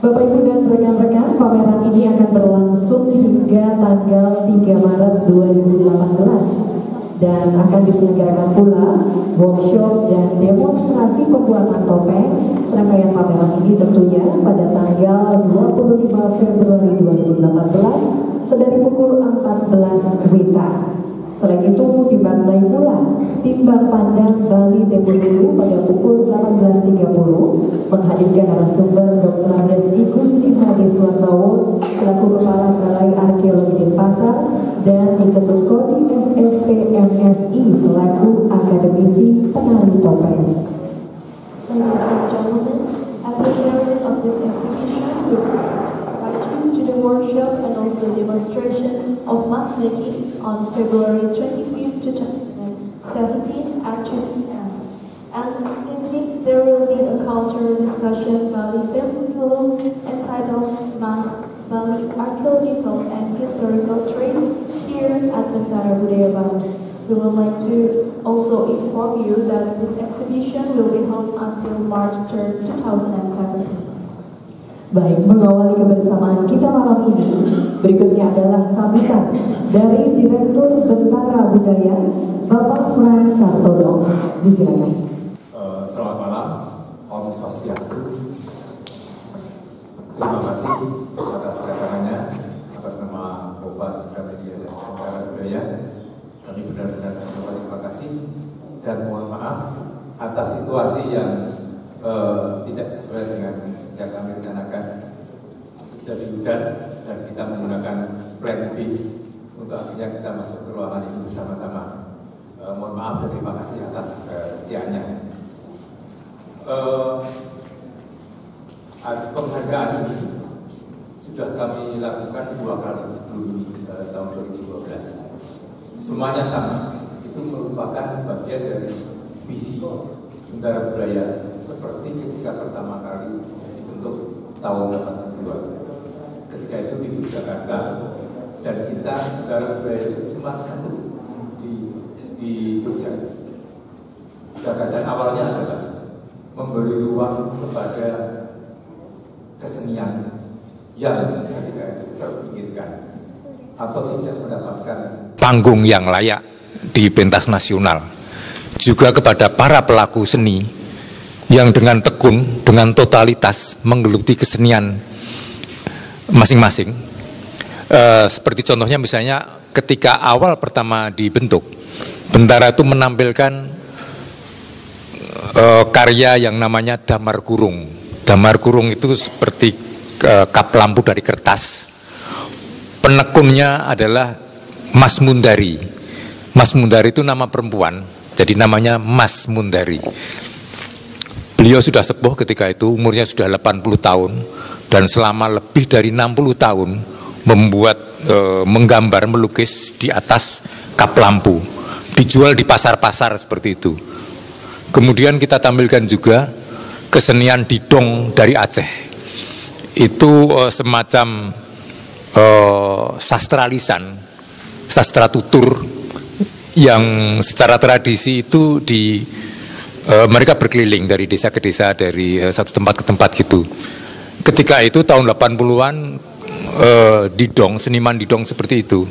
Bapak Ibu dan rekan-rekan, pameran ini akan berlangsung hingga tanggal 3 Maret 2018 dan akan diselenggarakan pula workshop dan demonstrasi pembuatan topeng. Serangkaian pameran ini tentunya pada tanggal 25 Februari 2018 sedari pukul 14 WIB. Selain itu dibantai pula Timbang Pandang Bali Tempo Dulu pada pukul 18.30 menghadirkan narasumber Dr. Andes Igusti Hadi Suwarnowo selaku Kepala Balai Arkeologi Denpasar dan Iketut Kodi SSP MSI selaku akademisi penari topeng. Ladies and gentlemen, as the series of this exhibition will invite you to the workshop and also demonstration of mask making on February 25th to 17th at 2 p.m. And evening there will be a cultural discussion Bali Tempo entitled Mask Bali Archaeological and Historical Trace here at Bentara Budaya Bali. We would like to also inform you that this exhibition will be held until March 3rd, 2017. Baik, mengawali kebersamaan kita malam ini, berikutnya adalah sambutan dari Direktur Bentara Budaya, Bapak Frans Sartono. Disilakan. Selamat malam, Om Swastiastu. Terima kasih atas kedatangannya, atas nama Kompas Gramedia dan Bentara Budaya. Kami benar-benar terima kasih dan mohon maaf atas situasi yang tidak sesuai dengan yang kami rencanakan. Jadi hujan dan kita menggunakan plan B untuk akhirnya kita masuk ke ruangan ini bersama-sama. Mohon maaf dan terima kasih atas kesetiaannya. Penghargaan ini sudah kami lakukan 2 kali sebelum ini tahun 2012. Semuanya sama, itu merupakan bagian dari visi Bentara Budaya seperti ketika pertama kali dibentuk tahun 82. Ketika itu di Yogyakarta dan kita Bentara Budaya itu cuma satu di Jogja. Gagasan awalnya adalah memberi ruang kepada kesenian yang ketika itu terpikirkan atau tidak mendapatkan panggung yang layak di pentas nasional, juga kepada para pelaku seni yang dengan tekun, dengan totalitas menggeluti kesenian masing-masing. Seperti contohnya misalnya ketika awal pertama dibentuk, Bentara itu menampilkan karya yang namanya damar kurung. Damar kurung itu seperti kap lampu dari kertas. Penekunnya adalah Mas Mundari. Mas Mundari itu nama perempuan, jadi namanya Mas Mundari. Beliau sudah sepuh ketika itu, umurnya sudah 80 tahun, dan selama lebih dari 60 tahun membuat, menggambar, melukis di atas kap lampu. Dijual di pasar-pasar seperti itu. Kemudian kita tampilkan juga kesenian didong dari Aceh. Itu semacam sastra lisan, sastra tutur yang secara tradisi itu mereka berkeliling dari desa ke desa, dari satu tempat ke tempat gitu. Ketika itu tahun 80-an didong, seniman didong seperti itu,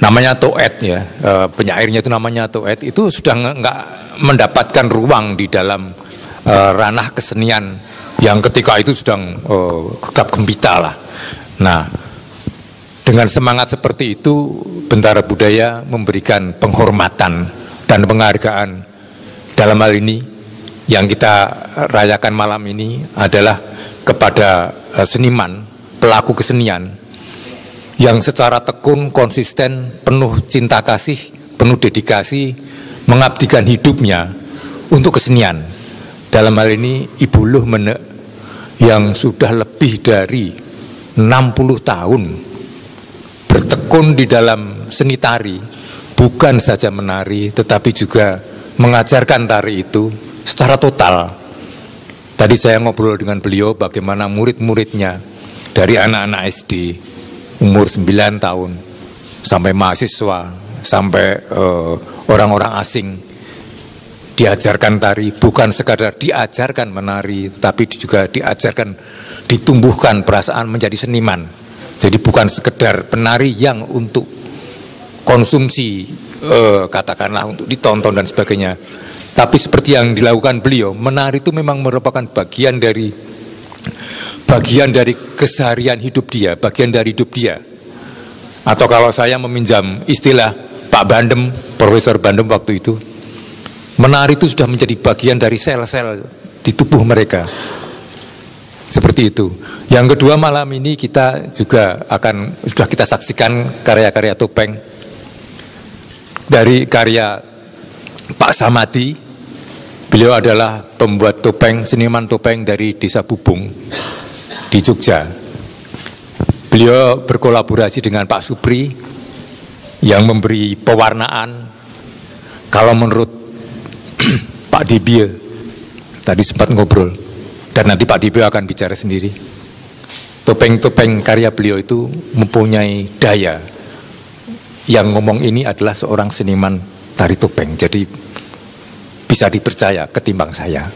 namanya Toet ya, penyairnya itu namanya Toet, itu sudah nggak mendapatkan ruang di dalam ranah kesenian yang ketika itu sedang gegap gempita lah. Nah, dengan semangat seperti itu, Bentara Budaya memberikan penghormatan dan penghargaan. Dalam hal ini, yang kita rayakan malam ini adalah kepada seniman, pelaku kesenian, yang secara tekun, konsisten, penuh cinta kasih, penuh dedikasi, mengabdikan hidupnya untuk kesenian. Dalam hal ini, Ibu Luh Menek, yang sudah lebih dari 60 tahun bertekun di dalam seni tari, bukan saja menari tetapi juga mengajarkan tari itu secara total. Tadi saya ngobrol dengan beliau bagaimana murid-muridnya dari anak-anak SD umur 9 tahun sampai mahasiswa, sampai orang-orang asing diajarkan tari, bukan sekadar diajarkan menari tetapi juga diajarkan ditumbuhkan perasaan menjadi seniman. Jadi bukan sekedar penari yang untuk konsumsi, katakanlah untuk ditonton dan sebagainya. Tapi seperti yang dilakukan beliau, menari itu memang merupakan bagian dari keseharian hidup dia, bagian dari hidup dia. Atau kalau saya meminjam istilah Pak Bandem, Profesor Bandem waktu itu, menari itu sudah menjadi bagian dari sel-sel di tubuh mereka. Seperti itu. Yang kedua, malam ini kita juga sudah kita saksikan karya-karya topeng dari karya Pak Samadi. Beliau adalah pembuat topeng, seniman topeng dari Desa Bubung di Jogja. Beliau berkolaborasi dengan Pak Supri yang memberi pewarnaan. Kalau menurut Pak Dibie tadi sempat ngobrol, dan nanti Pak Dibie akan bicara sendiri, topeng-topeng karya beliau itu mempunyai daya. Yang ngomong ini adalah seorang seniman tari topeng, jadi bisa dipercaya ketimbang saya.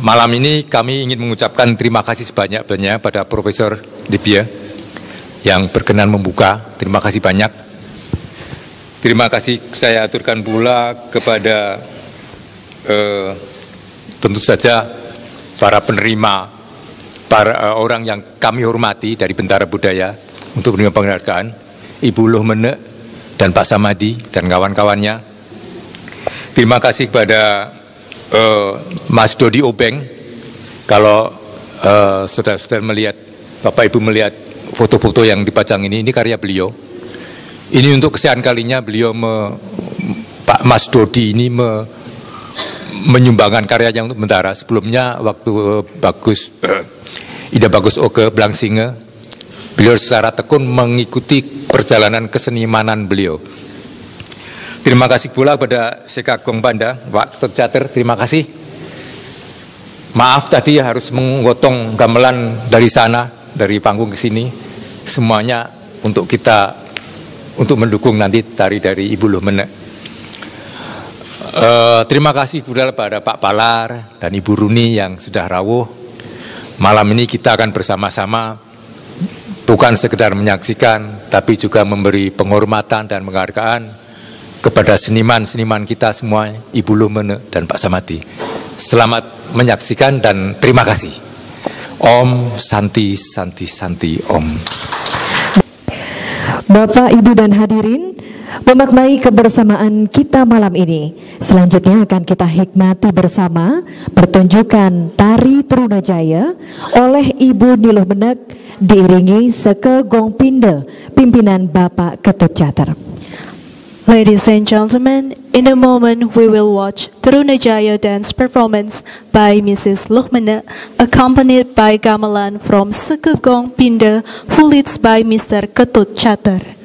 Malam ini kami ingin mengucapkan terima kasih sebanyak-banyaknya pada Profesor Dibie yang berkenan membuka. Terima kasih banyak. Terima kasih saya aturkan pula kepada tentu saja para penerima, para orang yang kami hormati dari Bentara Budaya untuk menerima penghargaan, Ibu Luh Mene dan Pak Samadi dan kawan-kawannya. Terima kasih kepada Mas Dodi Obeng. Kalau saudara-saudara melihat, Bapak Ibu melihat foto-foto yang dipajang ini karya beliau. Ini untuk kesekian kalinya beliau, Pak Mas Dodi ini menyumbangkan karyanya untuk Bentara. Sebelumnya waktu Ida Bagus Oke Blangsinge, beliau secara tekun mengikuti perjalanan kesenimanan beliau. Terima kasih pula kepada Seka Gong Panda, Pak Ketut Catur, terima kasih. Maaf tadi harus menggotong gamelan dari sana, dari panggung ke sini. Semuanya untuk kita, untuk mendukung nanti tari dari Ibu Luh Mene. Terima kasih pula kepada Pak Palar dan Ibu Runi yang sudah rawuh. Malam ini kita akan bersama-sama bukan sekedar menyaksikan, tapi juga memberi penghormatan dan penghargaan kepada seniman-seniman kita semua, Ibu Luh Mene dan Pak Samadi. Selamat menyaksikan dan terima kasih. Om Santi Santi Santi Om. Bapak, Ibu dan hadirin, memaknai kebersamaan kita malam ini, selanjutnya akan kita hikmati bersama pertunjukan Tari Trunajaya oleh Ibu Niluh Menek diiringi Seke Gong Pinde pimpinan Bapak Ketut Catur. Ladies and gentlemen, in a moment we will watch Trunajaya dance performance by Mrs. Luh Mene, accompanied by gamelan from Seke Gong Pinde, who leads by Mr. Ketut Catur.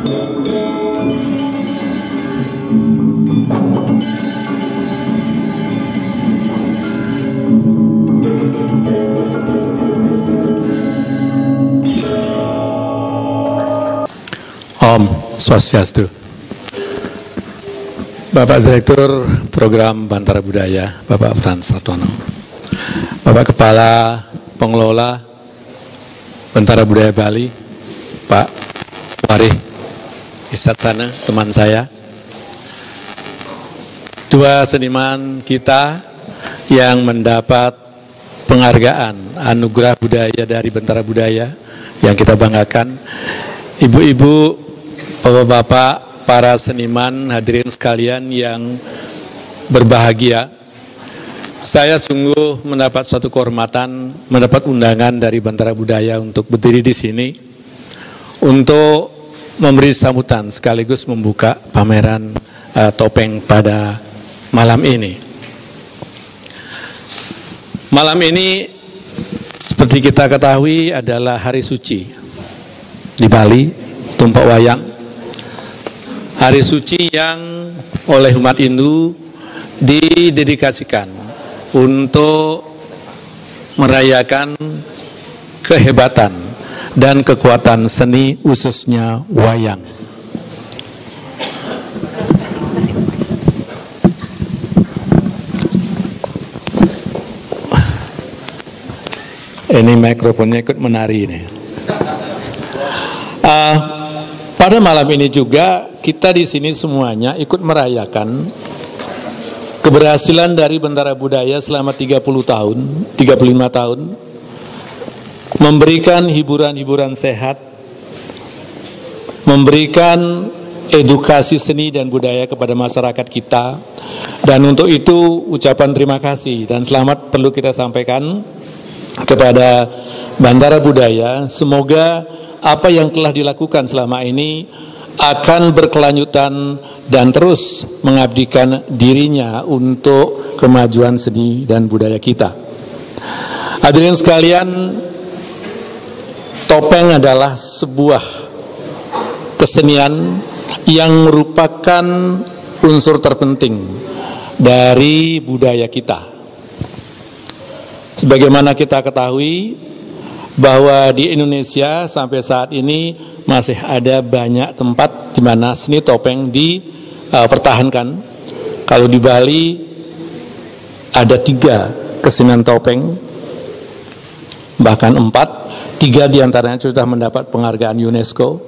Om Swastiastu. Bapak Direktur Program Bantara Budaya, Bapak Frans Sartono. Bapak Kepala Pengelola Bantara Budaya Bali, Pak Warih Isatsana, teman saya. Dua seniman kita yang mendapat penghargaan anugerah budaya dari Bantara Budaya yang kita banggakan. Ibu-ibu, bapak-bapak, para seniman, hadirin sekalian yang berbahagia, saya sungguh mendapat suatu kehormatan, mendapat undangan dari Bantara Budaya untuk berdiri di sini untuk memberi sambutan sekaligus membuka pameran topeng pada malam ini. Malam ini seperti kita ketahui adalah hari suci di Bali, Tumpak Wayang. Hari suci yang oleh umat Hindu didedikasikan untuk merayakan kehebatan dan kekuatan seni khususnya wayang. Ini mikrofonnya ikut menari ini. Pada malam ini juga kita di sini semuanya ikut merayakan keberhasilan dari Bantara Budaya selama 30 tahun, 35 tahun, memberikan hiburan-hiburan sehat, memberikan edukasi seni dan budaya kepada masyarakat kita, dan untuk itu ucapan terima kasih dan selamat perlu kita sampaikan kepada Bantara Budaya. Semoga apa yang telah dilakukan selama ini akan berkelanjutan dan terus mengabdikan dirinya untuk kemajuan seni dan budaya kita. Hadirin sekalian, topeng adalah sebuah kesenian yang merupakan unsur terpenting dari budaya kita. Sebagaimana kita ketahui bahwa di Indonesia sampai saat ini masih ada banyak tempat di mana seni topeng dipertahankan. Kalau di Bali ada 3 kesenian topeng, bahkan 4, 3 diantaranya sudah mendapat penghargaan UNESCO,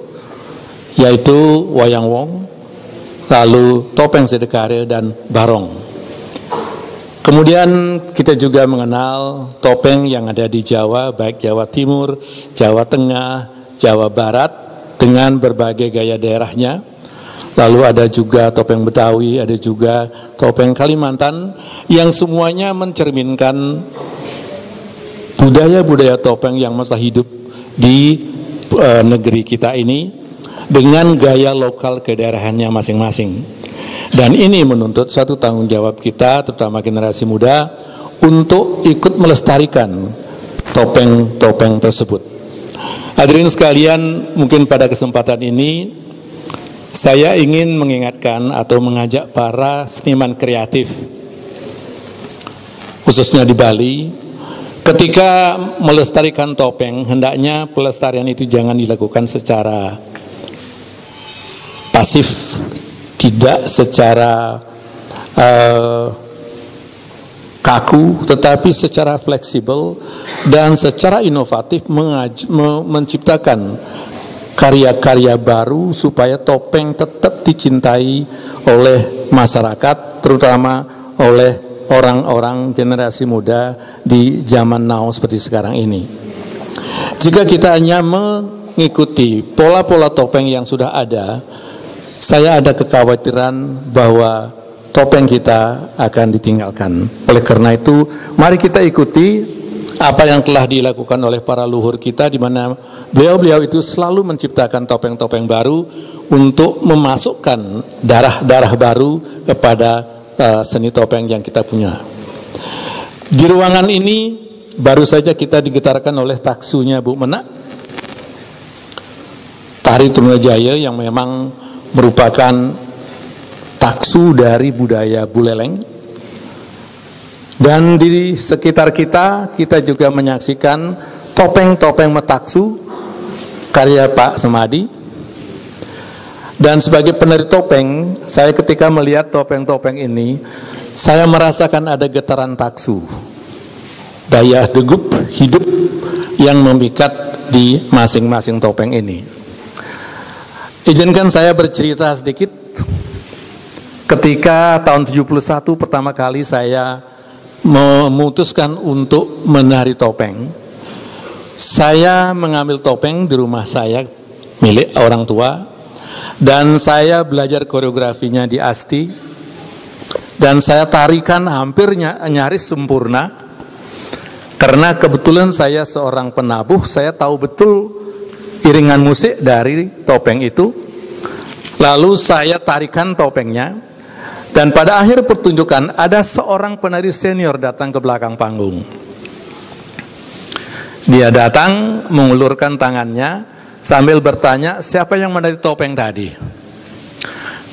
yaitu Wayang Wong, lalu Topeng Sedekare, dan Barong. Kemudian kita juga mengenal topeng yang ada di Jawa, baik Jawa Timur, Jawa Tengah, Jawa Barat, dengan berbagai gaya daerahnya. Lalu ada juga topeng Betawi, ada juga topeng Kalimantan, yang semuanya mencerminkan budaya-budaya topeng yang masa hidup di negeri kita ini dengan gaya lokal kedaerahannya masing-masing. Dan ini menuntut suatu tanggung jawab kita, terutama generasi muda, untuk ikut melestarikan topeng-topeng tersebut. Hadirin sekalian, mungkin pada kesempatan ini saya ingin mengingatkan atau mengajak para seniman kreatif, khususnya di Bali, ketika melestarikan topeng, hendaknya pelestarian itu jangan dilakukan secara pasif, tidak secara kaku, tetapi secara fleksibel dan secara inovatif menciptakan karya-karya baru supaya topeng tetap dicintai oleh masyarakat, terutama oleh orang-orang generasi muda di zaman now seperti sekarang ini. Jika kita hanya mengikuti pola-pola topeng yang sudah ada, saya ada kekhawatiran bahwa topeng kita akan ditinggalkan. Oleh karena itu, mari kita ikuti apa yang telah dilakukan oleh para luhur kita, di mana beliau-beliau itu selalu menciptakan topeng-topeng baru untuk memasukkan darah-darah baru kepada seni topeng yang kita punya. Di ruangan ini baru saja kita digetarkan oleh taksunya Bu Menak. tari Trunajaya yang memang merupakan taksu dari budaya Buleleng. Dan di sekitar kita juga menyaksikan topeng-topeng metaksu karya Pak Semadi. Dan sebagai penari topeng, saya ketika melihat topeng-topeng ini, saya merasakan ada getaran taksu, daya degup hidup yang memikat di masing-masing topeng ini. Izinkan saya bercerita sedikit. Ketika tahun 71 pertama kali saya memutuskan untuk menari topeng, saya mengambil topeng di rumah saya milik orang tua, dan saya belajar koreografinya di Asti, dan saya tarikan hampir nyaris sempurna. Karena kebetulan saya seorang penabuh, saya tahu betul iringan musik dari topeng itu. Lalu saya tarikan topengnya, dan pada akhir pertunjukan ada seorang penari senior datang ke belakang panggung. Dia datang mengulurkan tangannya sambil bertanya, siapa yang menari topeng tadi?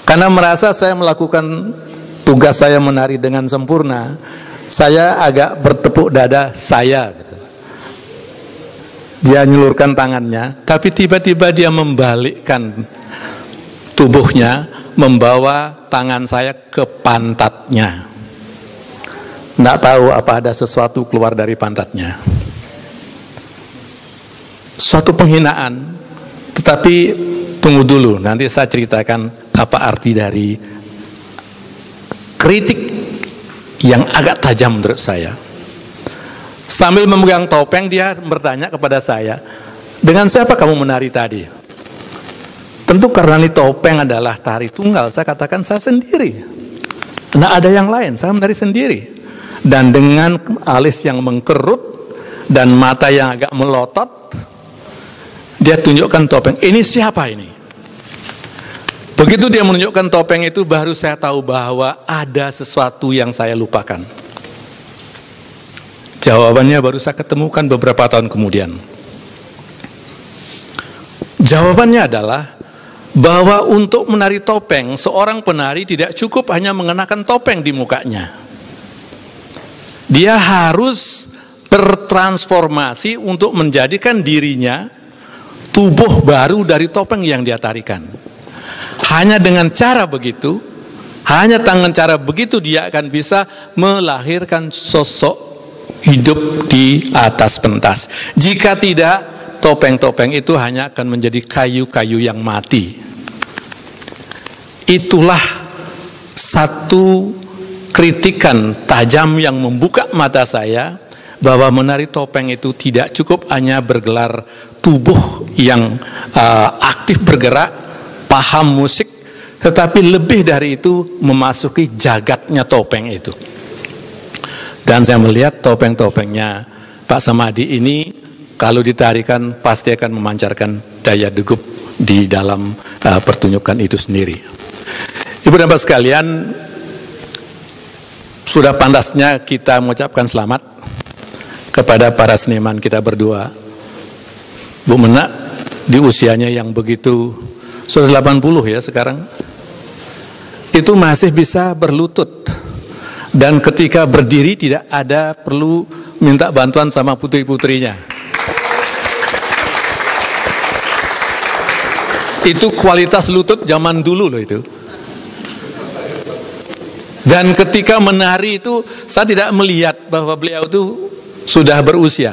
Karena merasa saya melakukan tugas saya menari dengan sempurna, saya agak bertepuk dada saya. Dia nyulurkan tangannya, tapi tiba-tiba dia membalikkan tubuhnya, membawa tangan saya ke pantatnya. Nggak tahu apa ada sesuatu keluar dari pantatnya. Suatu penghinaan. Tetapi tunggu dulu, nanti saya ceritakan apa arti dari kritik yang agak tajam menurut saya. Sambil memegang topeng, dia bertanya kepada saya, dengan siapa kamu menari tadi? Tentu karena ini topeng adalah tari tunggal, saya katakan saya sendiri. Nah, ada yang lain, saya menari sendiri. Dan dengan alis yang mengkerut dan mata yang agak melotot, dia tunjukkan topeng. Ini siapa ini? Begitu dia menunjukkan topeng itu, baru saya tahu bahwa ada sesuatu yang saya lupakan. Jawabannya baru saya ketemukan beberapa tahun kemudian. Jawabannya adalah bahwa untuk menari topeng, seorang penari tidak cukup hanya mengenakan topeng di mukanya. Dia harus bertransformasi untuk menjadikan dirinya tubuh baru dari topeng yang dia tarikan. Hanya dengan cara begitu, hanya dengan cara begitu dia akan bisa melahirkan sosok hidup di atas pentas. Jika tidak, topeng-topeng itu hanya akan menjadi kayu-kayu yang mati. Itulah satu kritikan tajam yang membuka mata saya, bahwa menari topeng itu tidak cukup hanya bergelar tubuh yang aktif bergerak, paham musik, tetapi lebih dari itu memasuki jagatnya topeng itu. Dan saya melihat topeng-topengnya Pak Semadi ini kalau ditarikan pasti akan memancarkan daya degup di dalam pertunjukan itu sendiri. Ibu dan Bapak sekalian, sudah pantasnya kita mengucapkan selamat kepada para seniman kita berdua. Bu Menak di usianya yang begitu, sudah 80 ya sekarang, itu masih bisa berlutut. Dan ketika berdiri tidak ada perlu minta bantuan sama putri-putrinya. Itu kualitas lutut zaman dulu loh itu. Dan ketika menari itu saya tidak melihat bahwa beliau itu sudah berusia.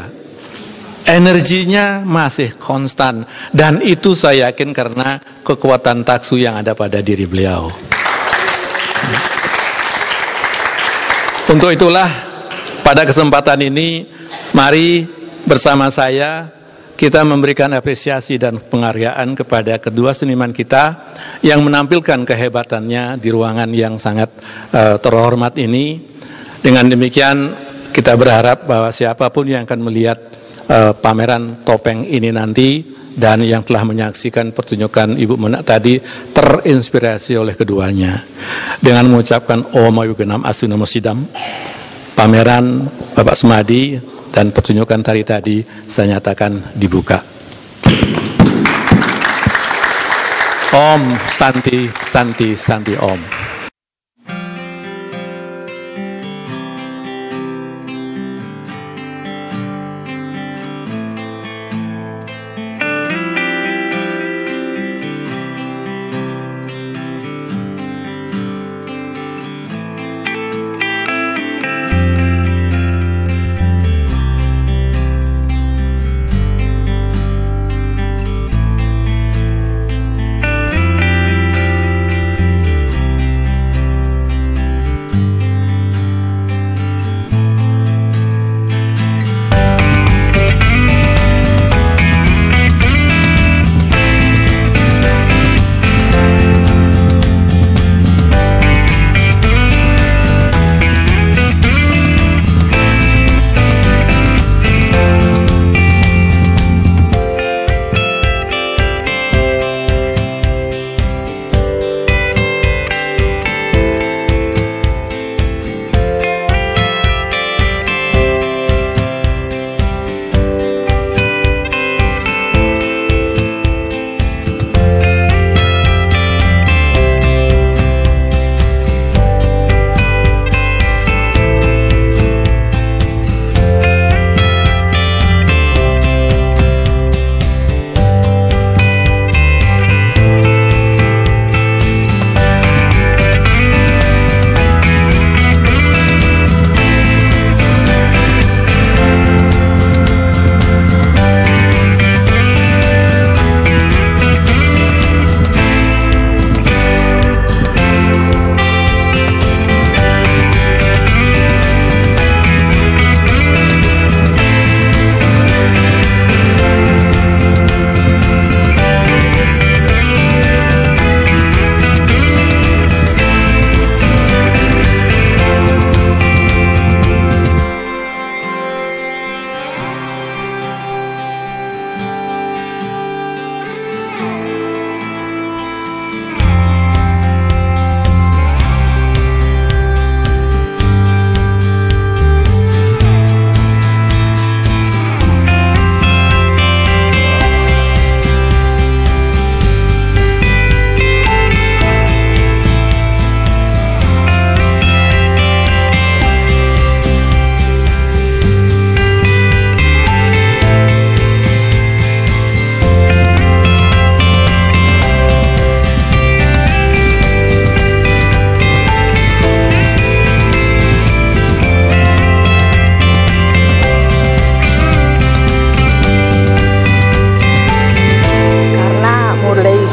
Energinya masih konstan, dan itu saya yakin karena kekuatan taksu yang ada pada diri beliau. Untuk itulah pada kesempatan ini mari bersama saya kita memberikan apresiasi dan penghargaan kepada kedua seniman kita yang menampilkan kehebatannya di ruangan yang sangat terhormat ini. Dengan demikian kita berharap bahwa siapapun yang akan melihat pameran topeng ini nanti dan yang telah menyaksikan pertunjukan Ibu Menak tadi terinspirasi oleh keduanya. Dengan mengucapkan Om Ayugenam Asuna Mosidam, pameran Bapak Semadi dan pertunjukan tari tadi saya nyatakan dibuka. Om, Santi, Santi, Santi, Om.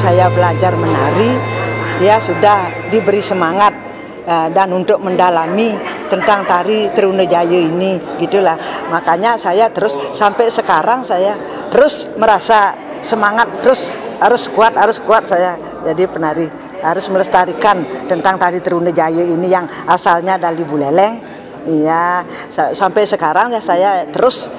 saya belajar menari, ya sudah diberi semangat dan untuk mendalami tentang tari Trunajaya ini, gitulah. Makanya saya terus sampai sekarang saya terus merasa semangat, terus harus kuat saya jadi penari, harus melestarikan tentang tari Trunajaya ini yang asalnya dari Buleleng. Iya, sampai sekarang ya saya terus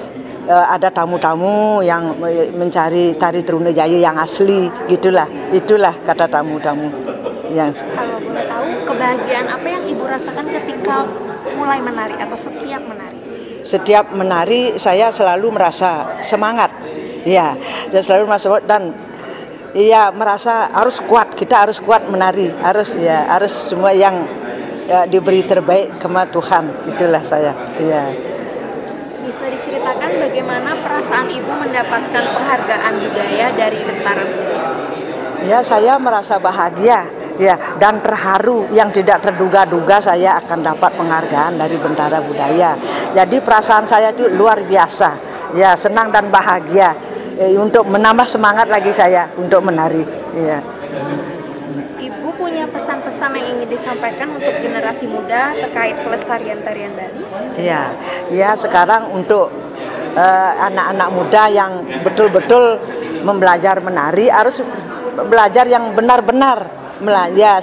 ada tamu-tamu yang mencari tari Trunajaya yang asli, gitulah. Itulah kata tamu-tamu. Yang kalau boleh tahu, kebahagiaan apa yang Ibu rasakan ketika mulai menari atau setiap menari? Setiap menari saya selalu merasa semangat. Ya, saya selalu merasa dan iya merasa harus kuat, kita harus kuat menari, harus semua yang diberi terbaik sama Tuhan, itulah saya. Iya. Bisa diceritakan bagaimana perasaan Ibu mendapatkan penghargaan budaya dari Bentara Budaya? Ya, saya merasa bahagia, ya, dan terharu yang tidak terduga-duga saya akan dapat penghargaan dari Bentara Budaya. Jadi perasaan saya itu luar biasa, ya, senang dan bahagia untuk menambah semangat lagi saya untuk menari. Ya. Ibu punya pesan-pesan yang ingin disampaikan untuk generasi muda terkait pelestarian tarian Bali? Ya, sekarang untuk anak-anak muda yang betul-betul membelajar menari harus belajar yang benar-benar, ya,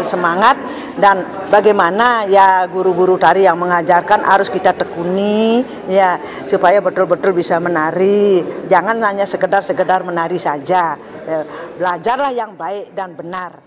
semangat, dan bagaimana ya guru-guru tari yang mengajarkan harus kita tekuni, ya, supaya betul-betul bisa menari. Jangan hanya sekedar menari saja, belajarlah yang baik dan benar.